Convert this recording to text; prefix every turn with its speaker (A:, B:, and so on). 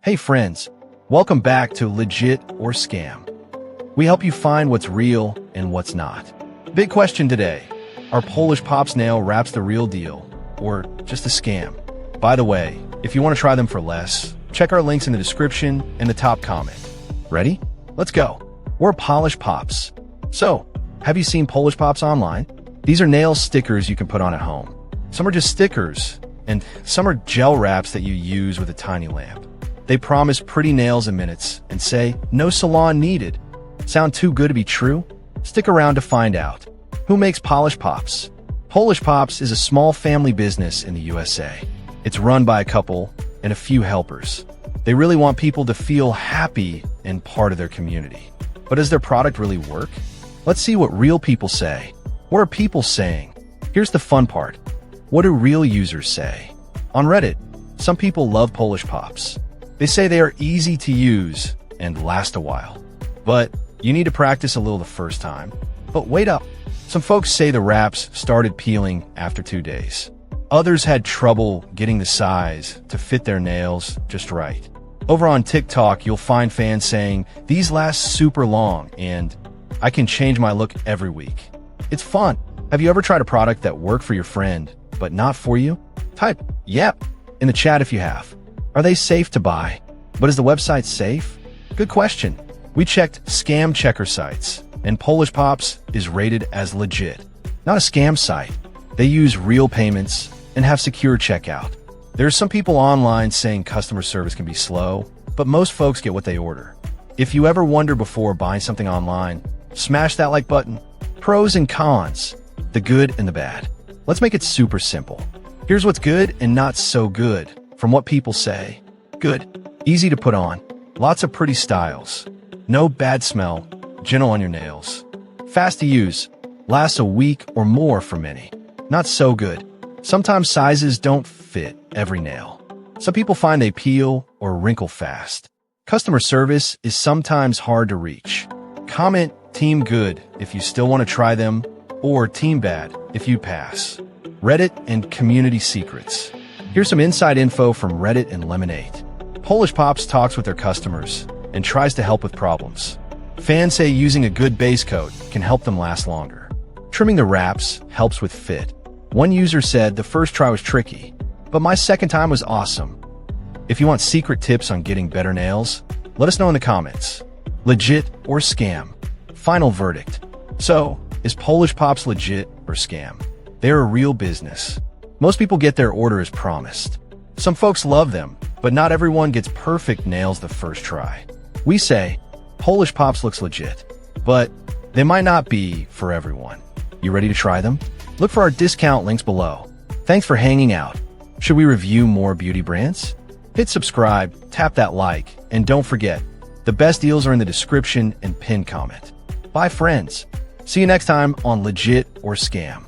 A: Hey friends, welcome back to Legit or Scam. We help you find what's real and what's not. Big question today. Are Polish Pops nail wraps the real deal or just a scam? By the way, if you want to try them for less, check our links in the description and the top comment. Ready? Let's go. We're Polish Pops. So, have you seen Polish Pops online? These are nail stickers you can put on at home. Some are just stickers, and some are gel wraps that you use with a tiny lamp. They promise pretty nails in minutes and say, no salon needed. Sound too good to be true? Stick around to find out. Who makes Polish Pops? Polish Pops is a small family business in the USA. It's run by a couple and a few helpers. They really want people to feel happy and part of their community. But does their product really work? Let's see what real people say. What are people saying? Here's the fun part. What do real users say? On Reddit, some people love Polish Pops. They say they are easy to use and last a while. But you need to practice a little the first time. But wait up. Some folks say the wraps started peeling after 2 days. Others had trouble getting the size to fit their nails just right. Over on TikTok, you'll find fans saying, these last super long and I can change my look every week. It's fun. Have you ever tried a product that worked for your friend, but not for you? Type yep in the chat if you have. Are they safe to buy? But is the website safe? Good question. We checked scam checker sites, and Polish Pops is rated as legit. Not a scam site. They use real payments and have secure checkout. There are some people online saying customer service can be slow, but most folks get what they order. If you ever wonder before buying something online, smash that like button. Pros and cons, the good and the bad. Let's make it super simple. Here's what's good and not so good from what people say. Good, easy to put on, lots of pretty styles, no bad smell, gentle on your nails. Fast to use, lasts a week or more for many. Not so good. Sometimes sizes don't fit every nail. Some people find they peel or wrinkle fast. Customer service is sometimes hard to reach. Comment Team Good if you still want to try them, or Team Bad if you pass. Reddit and community secrets. Here's some inside info from Reddit and Lemonade. Polish Pops talks with their customers and tries to help with problems. Fans say using a good base coat can help them last longer. Trimming the wraps helps with fit. One user said the first try was tricky, but my second time was awesome. If you want secret tips on getting better nails, let us know in the comments. Legit or scam? Final verdict. So, is Polish Pops legit or scam? They're a real business. Most people get their order as promised. Some folks love them, but not everyone gets perfect nails the first try. We say, Polish Pops looks legit, but they might not be for everyone. You ready to try them? Look for our discount links below. Thanks for hanging out. Should we review more beauty brands? Hit subscribe, tap that like, and don't forget, the best deals are in the description and pinned comment. Bye friends. See you next time on Legit or Scam.